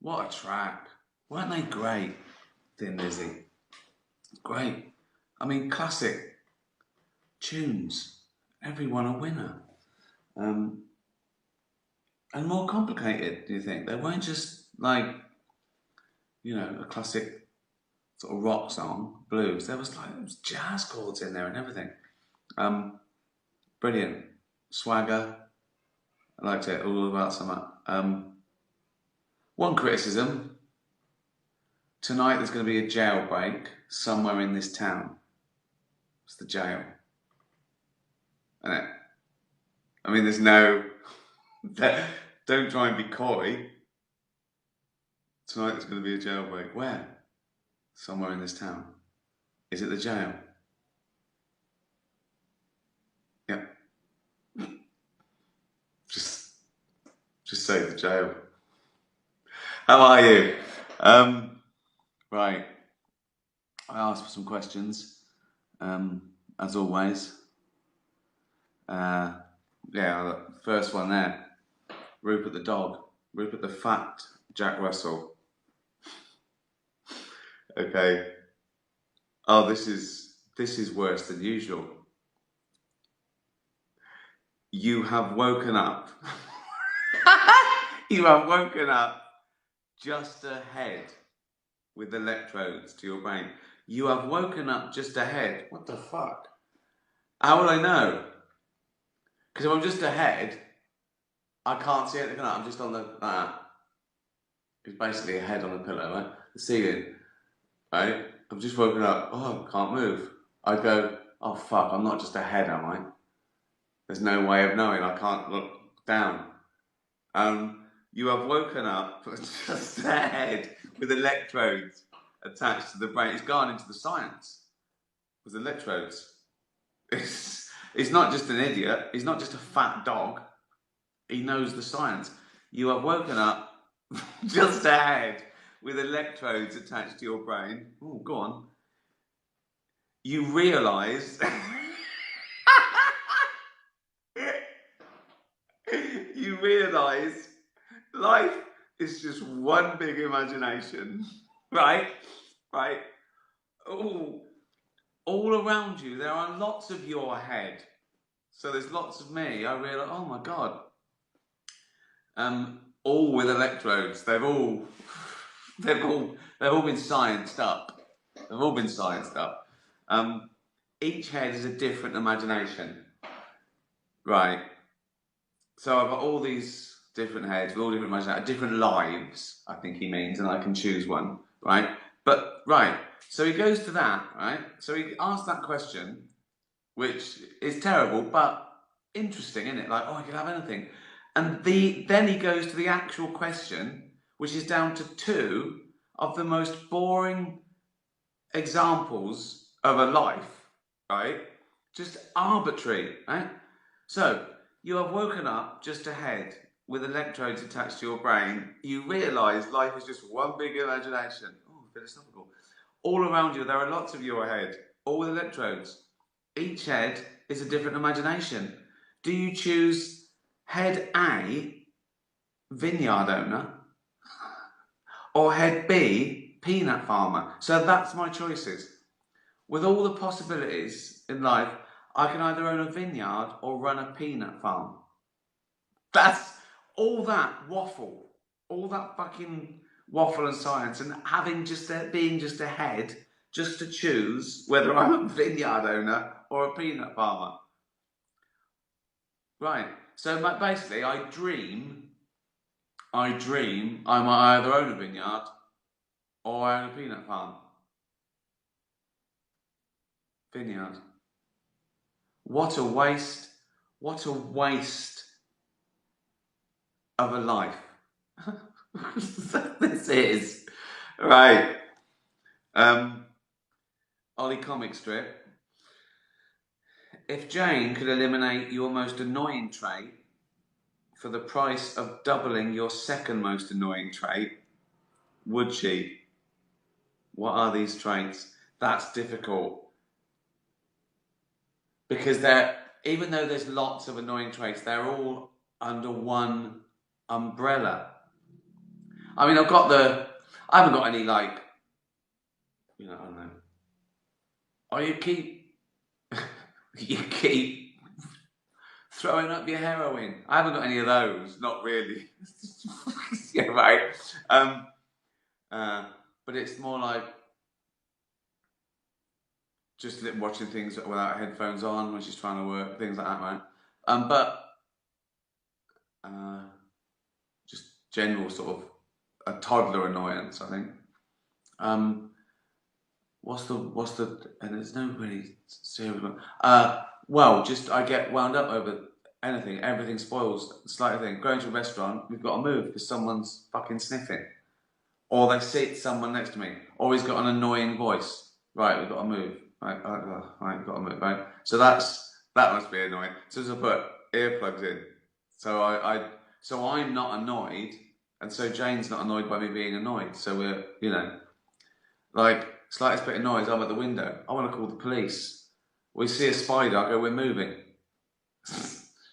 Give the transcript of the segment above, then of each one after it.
What a track. Weren't they great, Thin Lizzy? Great. I mean, classic tunes. Everyone a winner. Um, and more complicated, do you think? They weren't just like, a classic sort of rock song, blues. There was jazz chords in there and everything. Um, Brilliant. Swagger. I liked it. All about summer. One criticism. Tonight there's going to be a jailbreak somewhere in this town. It's the jail. Isn't it? I mean, there's no... Don't try and be coy. Tonight there's going to be a jailbreak. Where? Somewhere in this town. Is it the jail? Yep. Just, just say the jail. How are you? Right. I asked for some questions, as always. Yeah, first one there. Rupert the dog. Rupert the fat Jack Russell. Okay. Oh, this is worse than usual. You have woken up. You have woken up just ahead with electrodes to your brain. You have woken up just ahead. What the fuck? How will I know? Because if I'm just ahead, I can't see anything. I'm just on the. It's basically a head on a pillow, right? The ceiling, right? I'm just woken up. Oh, can't move. I'd go, oh fuck, I'm not just a head, am I? There's no way of knowing. I can't look down. You have woken up just a head with electrodes attached to the brain. It's gone into the science with electrodes. He's not just an idiot. He's not just a fat dog. He knows the science. You have woken up just ahead with electrodes attached to your brain. Oh, go on. You realise. You realise life is just one big imagination, right? Right? Oh, all around you, there are lots of your head. So there's lots of me. I realise, oh my god. All with electrodes. They've all been scienced up. They've all been scienced up. Each head is a different imagination. Right. So I've got all these different heads with all different imaginations, different lives, I think he means, and I can choose one, right? But, right, so he goes to that, right? So he asks that question, which is terrible, but interesting, isn't it? Like, oh, I could have anything. And then he goes to the actual question, which is down to two of the most boring examples of a life, right? Just arbitrary, right? So, you have woken up just ahead with electrodes attached to your brain. You realise life is just one big imagination. Oh, philosophical. All around you, there are lots of your head, all with electrodes. Each head is a different imagination. Do you choose head A, vineyard owner, or head B, peanut farmer? So that's my choices. With all the possibilities in life, I can either own a vineyard or run a peanut farm. That's all that waffle, all that fucking waffle and science, and being just a head, just to choose whether I'm a vineyard owner or a peanut farmer. Right. So basically, I dream I might either own a vineyard or own a peanut farm. Vineyard. What a waste! What a waste of a life. This is right. Ollie comic strip. If Jane could eliminate your most annoying trait for the price of doubling your second most annoying trait, would she? What are these traits? That's difficult because even though there's lots of annoying traits, they're all under one umbrella. I mean, I haven't got any, like, you know, I don't know. Oh, you keep throwing up your heroin. I haven't got any of those, not really. Yeah, right. But it's more like just watching things without headphones on when she's trying to work, things like that, right? But just general sort of a toddler annoyance, I think. And there's no really serious one. Well, just I get wound up over anything. Everything spoils. Slight thing. Going to a restaurant, we've got to move because someone's fucking sniffing. Or they sit someone next to me. Or he's got an annoying voice. Right, we've got to move. Right, got to move. Right. So that must be annoying. So as I put earplugs in. So I'm not annoyed, and so Jane's not annoyed by me being annoyed. So we're, you know, like slightest bit of noise, I'm at the window. I want to call the police. We see a spider. I go, we're moving.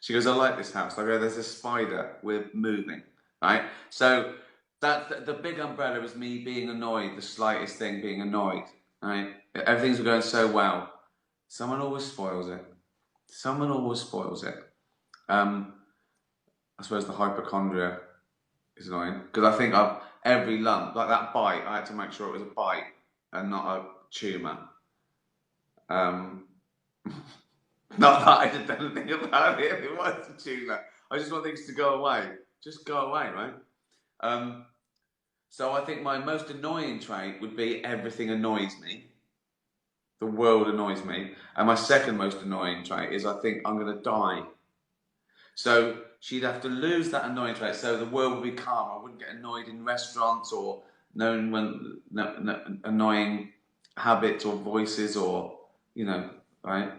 She goes, I like this house. I go, there's a spider. We're moving. Right. So that the big umbrella is me being annoyed. The slightest thing being annoyed. Right. Everything's going so well. Someone always spoils it. Someone always spoils it. I suppose the hypochondria is annoying because I think every lump, like that bite, I had to make sure it was a bite and not a tumour. Not that I did anything about it if it was a tumour. I just want things to go away. Just go away, right? So I think my most annoying trait would be everything annoys me. The world annoys me. And my second most annoying trait is I think I'm going to die. So she'd have to lose that annoying trait, so the world would be calm. I wouldn't get annoyed in restaurants or annoying habits or voices or, you know, right?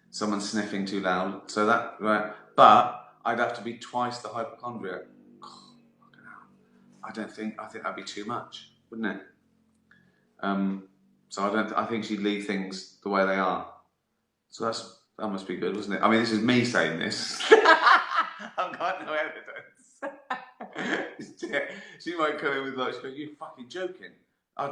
Someone sniffing too loud. So that, right? But I'd have to be twice the hypochondriac. I think that'd be too much, wouldn't it? So I think she'd leave things the way they are. So that must be good, wasn't it? I mean, this is me saying this. I've got no evidence. She might come in with like, she goes, "You're fucking joking.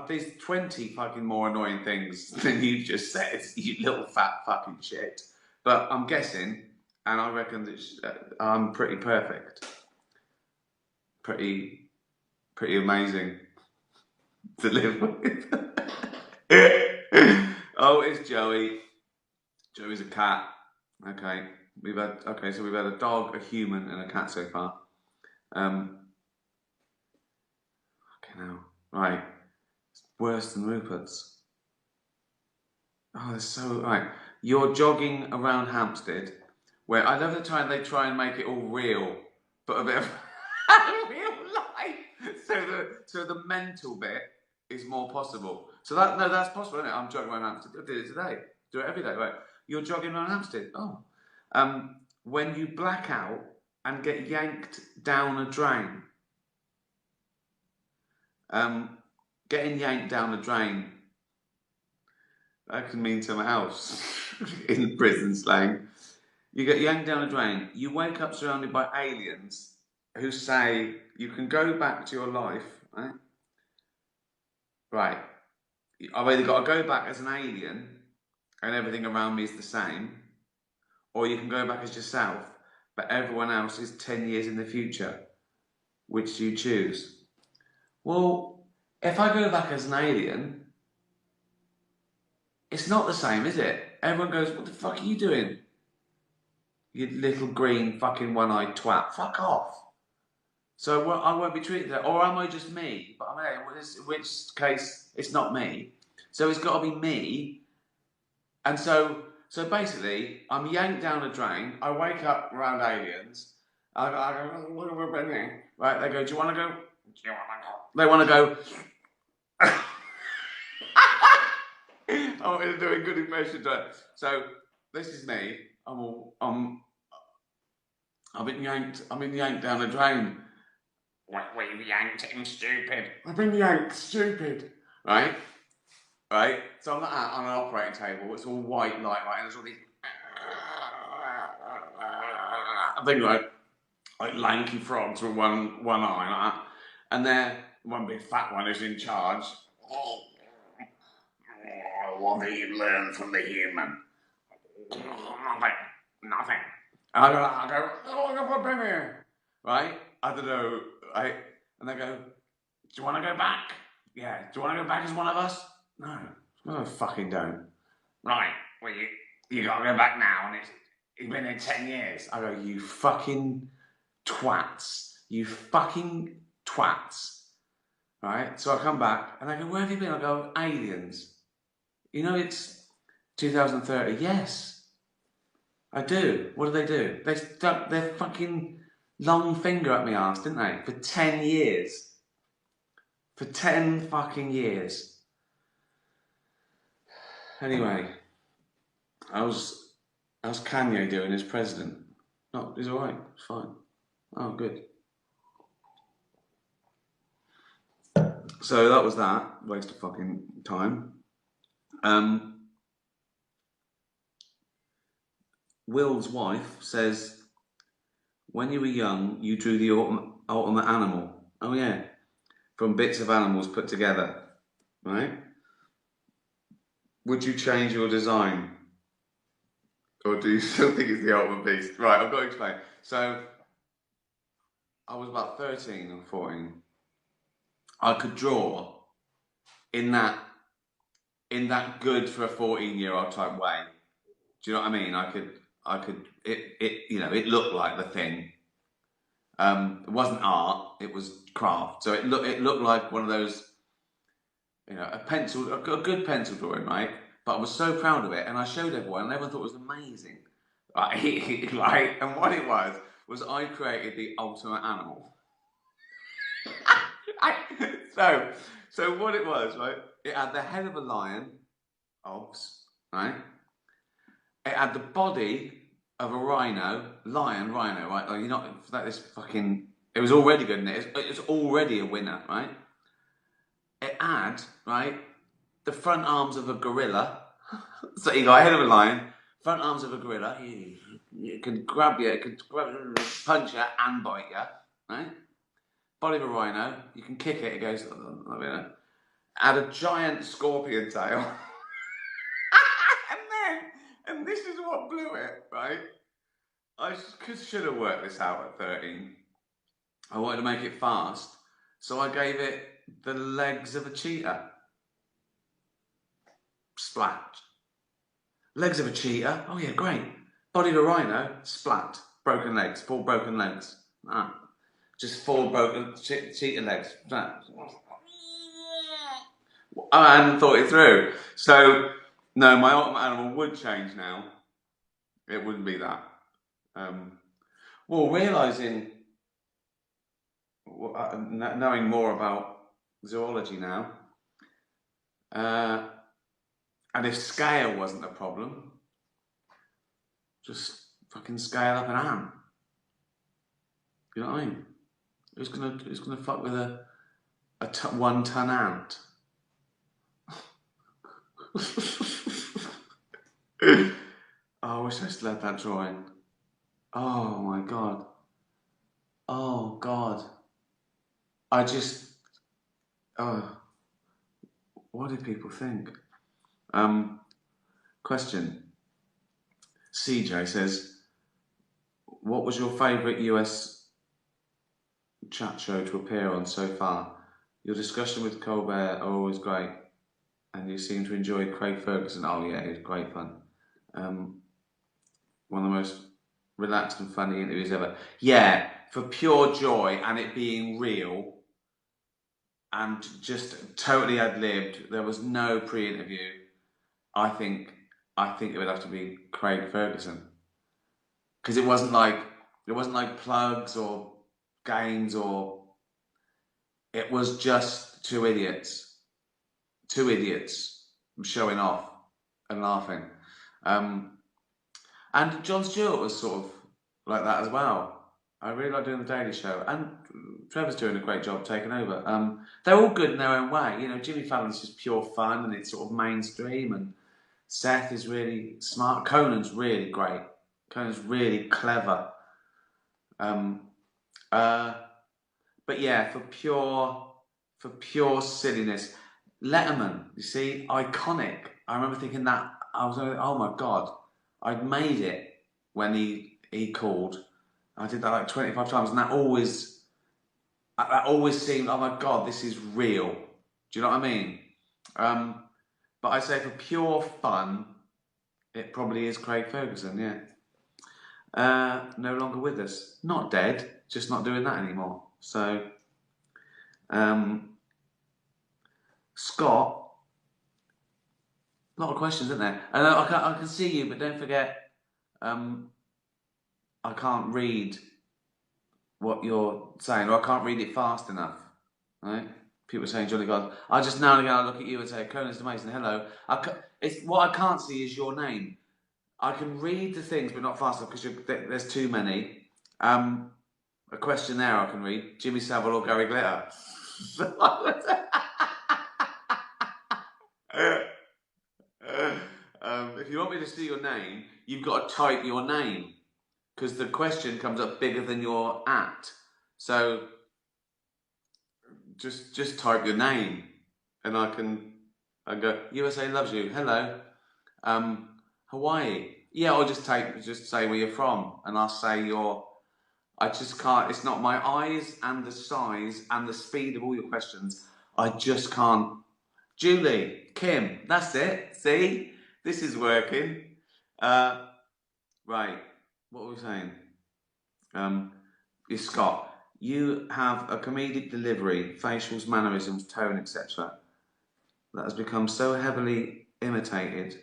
There's 20 fucking more annoying things than you just said, you little fat fucking shit." But I'm guessing, and I reckon that I'm pretty perfect. Pretty amazing to live with. Oh, it's Joey. Joey's a cat. Okay. We've had a dog, a human, and a cat so far. Okay now. Right. It's worse than Rupert's. Oh, that's so right. You're jogging around Hampstead, where I love the time they try and make it all real, but a bit of real life. So the mental bit is more possible. So that's possible, isn't it? I'm jogging around Hampstead. I did it today. Do it every day, right? You're jogging around Hampstead. Oh. When you black out and get yanked down a drain. Getting yanked down a drain, that can mean something else in prison slang. You get yanked down a drain, you wake up surrounded by aliens who say you can go back to your life, right? Right. I've either got to go back as an alien and everything around me is the same, or you can go back as yourself, but everyone else is 10 years in the future. Which do you choose? Well, if I go back as an alien, it's not the same, is it? Everyone goes, what the fuck are you doing? You little green fucking one-eyed twat. Fuck off. So I won't be treated that. Or am I just me? But I mean, in which case, it's not me. So it's got to be me. And so basically, I'm yanked down a drain. I wake up around aliens. I go, right, they go, do you want to go? They want to go. I'm going to do a good impression to it. So this is me. I've been yanked down a drain. Were you yanked him, stupid? I've been yanked, stupid. Right? Right? So I'm on an operating table. It's all white light, right? And there's all these things like lanky frogs with one eye, like that. And one big fat one who's in charge. What do you learn from the human? Nothing. And I go, oh, I got a penny. Right? I don't know. Right? And they go, do you want to go back? Yeah. Do you want to go back as one of us? No. No, I fucking don't. Right. Well, you got to go back now, and it's been there 10 years. I go, you fucking twats. You fucking twats. Right? So I come back, and they go, where have you been? I go, aliens. You know it's 2030. Yes, I do. What do? They stuck their fucking long finger up my arse, didn't they? For 10 years. For 10 fucking years. Anyway, how's Kanye doing as president? No, he's alright. It's fine. Oh, good. So that was that. Waste of fucking time. Will's wife says, when you were young, you drew the ultimate animal. Oh yeah, from bits of animals put together, right? Would you change your design? Or do you still think it's the ultimate beast? Right, I've got to explain. So, I was about 13 or 14. I could draw in that good for a 14-year-old type way. Do you know what I mean? It looked like the thing. It wasn't art, it was craft. So it looked like one of those, a good pencil drawing, right? But I was so proud of it, and I showed everyone, and everyone thought it was amazing. Right? Right? And what it was I created the ultimate animal. So what it was, right? It had the head of a lion, obs, right? It had the body of a rhino, rhino, right? Like, you're not that this fucking. It was already good, and it was already a winner, right? It had, right, the front arms of a gorilla. So you got a head of a lion, front arms of a gorilla. It can grab you, it can punch you and bite you, right? Body of a rhino, you can kick it, it goes, had a giant scorpion tail. and this is what blew it, right? I should have worked this out at 13. I wanted to make it fast, so I gave it the legs of a cheetah. Splat. Legs of a cheetah, oh yeah, great. Body of a rhino, splat. Broken legs, 4 broken legs. Just 4 broken cheetah legs. I hadn't thought it through. So, no, my ultimate animal would change now. It wouldn't be that. Realising, knowing more about zoology now, and if scale wasn't a problem, just fucking scale up an ant. You know what I mean? Who's gonna fuck with a 1-ton ant? Oh, I wish I still had that drawing. Oh my god. Oh god. What did people think? Question. CJ says, what was your favourite US chat show to appear on so far? Your discussion with Colbert are always great, and you seem to enjoy Craig Ferguson. Oh yeah, it was great fun. One of the most relaxed and funny interviews ever. Yeah, for pure joy and it being real and just totally ad-libbed. There was no pre-interview. I think it would have to be Craig Ferguson, because it wasn't like plugs or games, or it was just two idiots showing off and laughing. And Jon Stewart was sort of like that as well. I really like doing the Daily Show, and Trevor's doing a great job taking over. They're all good in their own way. Jimmy Fallon's just pure fun, and it's sort of mainstream, and Seth is really smart. Conan's really great. Conan's really clever. But yeah, for pure for pure silliness. Letterman, you see, iconic. I remember thinking that, I was like, oh my God, I'd made it when he called. I did that like 25 times, and that always seemed, oh my God, this is real. Do you know what I mean? But I say for pure fun, it probably is Craig Ferguson, yeah. No longer with us. Not dead, just not doing that anymore. So, Scott, a lot of questions, isn't there? And I can see you, but don't forget, I can't read what you're saying, or I can't read it fast enough. Right? People are saying, Johnny God. I just now and again I look at you and say, Conan's Mason, hello. What I can't see is your name. I can read the things, but not fast enough because there's too many. A question there I can read: Jimmy Savile or Gary Glitter? If you want me to see your name, you've got to type your name because the question comes up bigger than your @ So just type your name, and I go, USA loves you. Hello, Hawaii. Yeah, or just say where you're from, and I'll say I just can't. It's not my eyes and the size and the speed of all your questions. I just can't. Julie, Kim, that's it. See, this is working. Right, what were we saying? You're Scott. You have a comedic delivery, facials, mannerisms, tone, etc. that has become so heavily imitated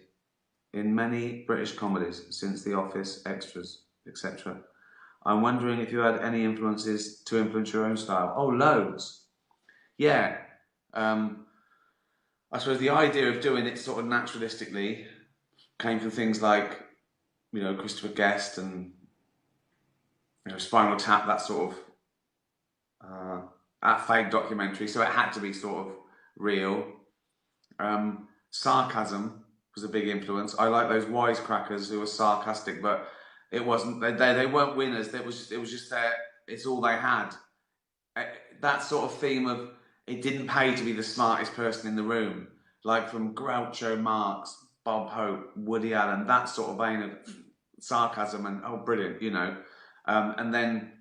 in many British comedies since The Office, Extras, etc. I'm wondering if you had any influences to influence your own style. Oh, loads. Yeah. I suppose the idea of doing it sort of naturalistically came from things like, Christopher Guest and Spinal Tap, that sort of that fake documentary. So it had to be sort of real. Sarcasm was a big influence. I like those wisecrackers who were sarcastic, but it wasn't. They weren't winners. It was just their. It's all they had. That sort of theme of it didn't pay to be the smartest person in the room, like from Groucho Marx, Bob Hope, Woody Allen. That sort of vein of sarcasm and brilliant, and then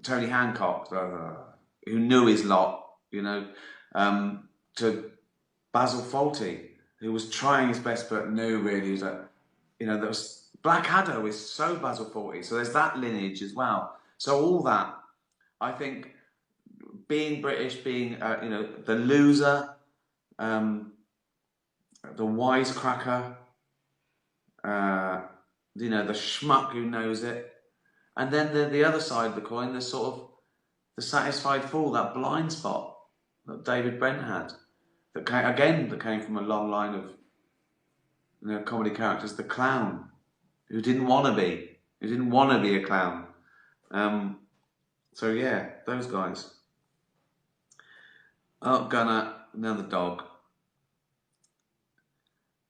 Tony Hancock, who knew his lot, to Basil Fawlty, who was trying his best but knew really that, there was Blackadder is so Basil Fawlty, so there's that lineage as well. So all that, I think, being British, being the loser, the wisecracker, the schmuck who knows it, and then the other side of the coin, the sort of the satisfied fool, that blind spot that David Brent had, that came from a long line of comedy characters. The clown who didn't want to be a clown. So yeah, those guys. Oh, Gunner, another dog.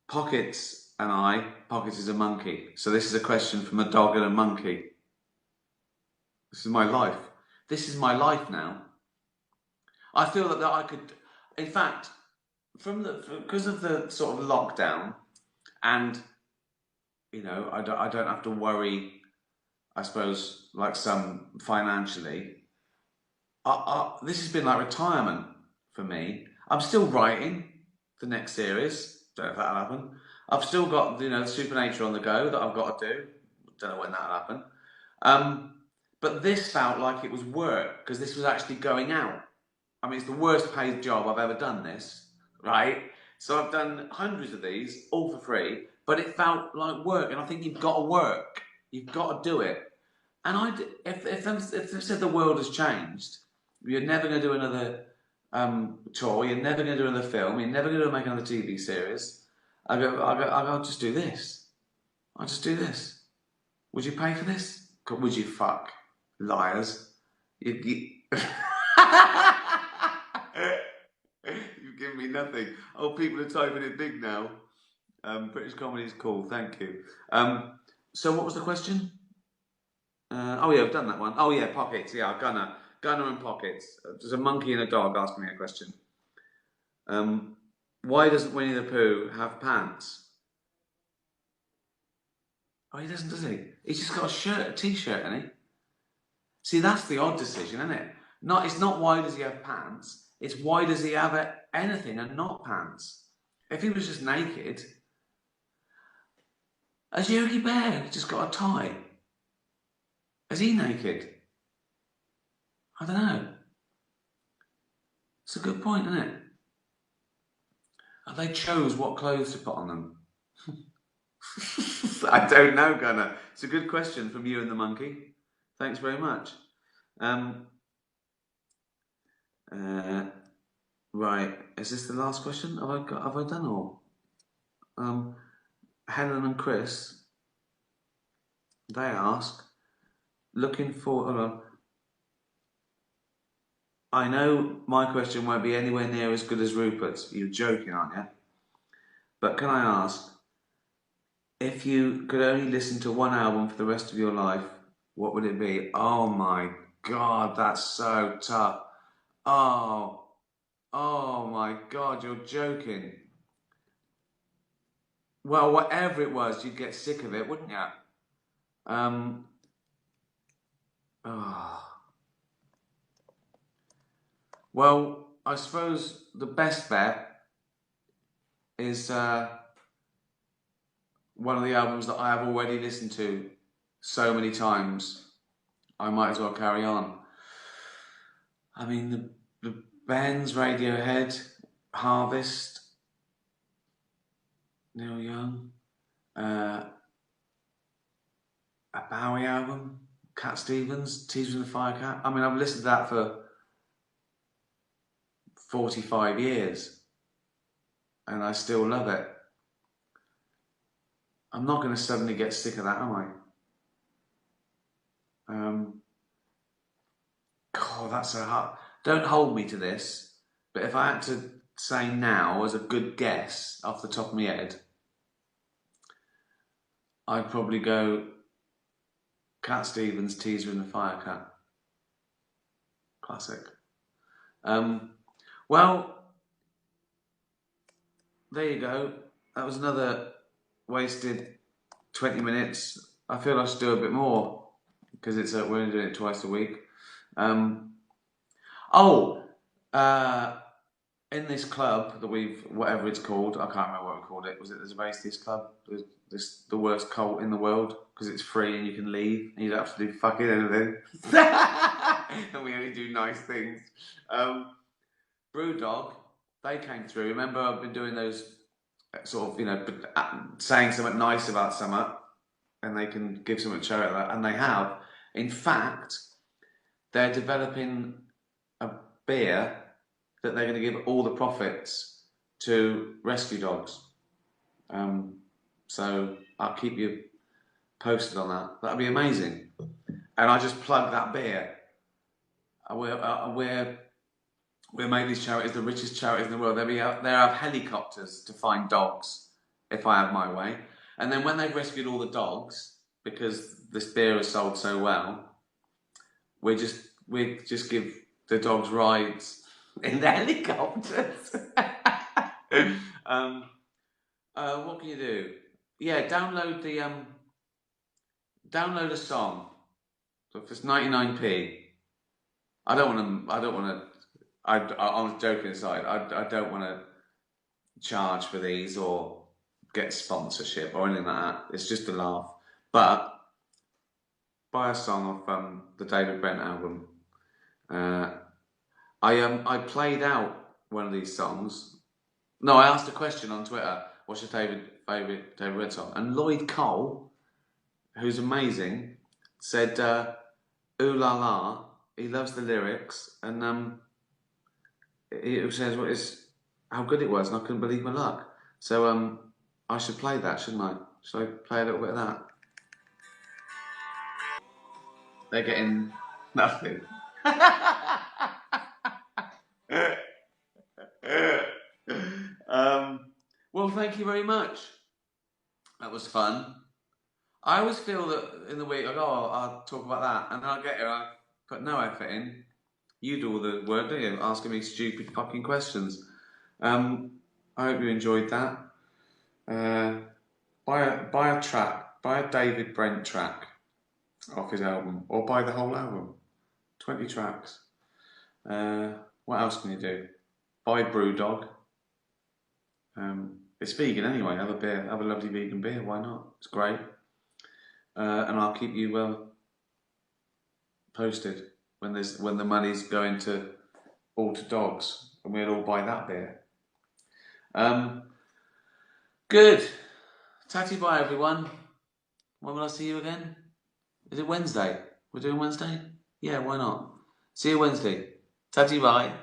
Pockets and I. Pockets is a monkey. So this is a question from a dog and a monkey. This is my life. This is my life now. I feel that I could, in fact, because of the sort of lockdown, and I don't have to worry, I suppose, like some financially. This has been like retirement for me. I'm still writing the next series. Don't know if that'll happen. I've still got the Supernature on the go that I've got to do. Don't know when that'll happen. But this felt like it was work because this was actually going out. I mean, it's the worst paid job I've ever done this, right? So I've done hundreds of these, all for free, but it felt like work. And I think you've got to work. You've got to do it. And if they said the world has changed, you're never going to do another tour, you're never going to do another film, you're never going to make another TV series, I'll just do this. I'll just do this. Would you pay for this? Would you fuck? Liars. You've given me nothing. Oh, people are typing it big now. British comedy is cool, thank you. So what was the question? Oh yeah, I've done that one. Oh yeah, pockets. Yeah, Gunner. Gunner and Pockets. There's a monkey and a dog asking me a question. Why doesn't Winnie the Pooh have pants? Oh, he doesn't, does he? He's just got a shirt, a t-shirt, hasn't he? See, that's the odd decision, isn't it? It's not why does he have pants, it's why does he have anything and not pants? If he was just naked, has Yogi Bear just got a tie? Is he naked? I don't know. It's a good point, isn't it? And they chose what clothes to put on them. I don't know, Gunnar. It's a good question from you and the monkey. Thanks very much. Right, is this the last question? Have I done all? Helen and Chris, they ask, looking for. Hold on. I know my question won't be anywhere near as good as Rupert's. You're joking, aren't you? But can I ask, if you could only listen to one album for the rest of your life, what would it be? Oh my God, that's so tough. Oh my God, you're joking. Well, whatever it was, you'd get sick of it, wouldn't you? Well, I suppose the best bet is one of the albums that I have already listened to so many times, I might as well carry on. I mean, the bands, Radiohead, Harvest, Neil Young, a Bowie album, Cat Stevens, Tears from the Fire Cat. I mean, I've listened to that for 45 years and I still love it. I'm not going to suddenly get sick of that, am I? God, that's so hard. Don't hold me to this, but if I had to say now as a good guess off the top of my head, I'd probably go Cat Stevens, Teaser and the Fire Cat. Classic. Well, there you go. That was another wasted 20 minutes. I feel I should do a bit more because we're only doing it twice a week. In this club that whatever it's called, I can't remember what we called it. Was it the Zist Club? The worst cult in the world because it's free and you can leave and you don't have to do fucking anything. And we only do nice things. Brewdog, they came through. Remember, I've been doing those sort of, saying something nice about something, and they can give something charity at that, and they have. In fact, they're developing a beer that they're going to give all the profits to rescue dogs. So I'll keep you posted on that. That'd be amazing. And I just plug that beer. We'll make these charities the richest charities in the world. They have helicopters to find dogs, if I have my way. And then when they've rescued all the dogs, because this beer has sold so well, we just give the dogs rides in the helicopters. What can you do? Yeah, download a song. So if it's 99p, I was joking aside, I don't want to charge for these or get sponsorship or anything like that. It's just a laugh. But buy a song off the David Brent album. I played out one of these songs. No, I asked a question on Twitter. What's your favourite David Brent song? And Lloyd Cole, who's amazing, said "Ooh La La." He loves the lyrics, and he says how good it was, and I couldn't believe my luck. So I should play that, shouldn't I? Should I play a little bit of that? They're getting nothing. Well, thank you very much. That was fun. I always feel that in the week I go, I'll talk about that, and then I get here, I put no effort in, You do all the work, don't you? Asking me stupid fucking questions. I hope you enjoyed that. Buy a track, buy a David Brent track off his album, or buy the whole album. 20 tracks. What else can you do? Buy Brewdog. It's vegan anyway. Have a beer. Have a lovely vegan beer. Why not? It's great. And I'll keep you posted when the money's going to all to dogs, and we'll all buy that beer. Good. Tatty bye, everyone. When will I see you again? Is it Wednesday? We're doing Wednesday? Yeah, why not? See you Wednesday. Tatty bye.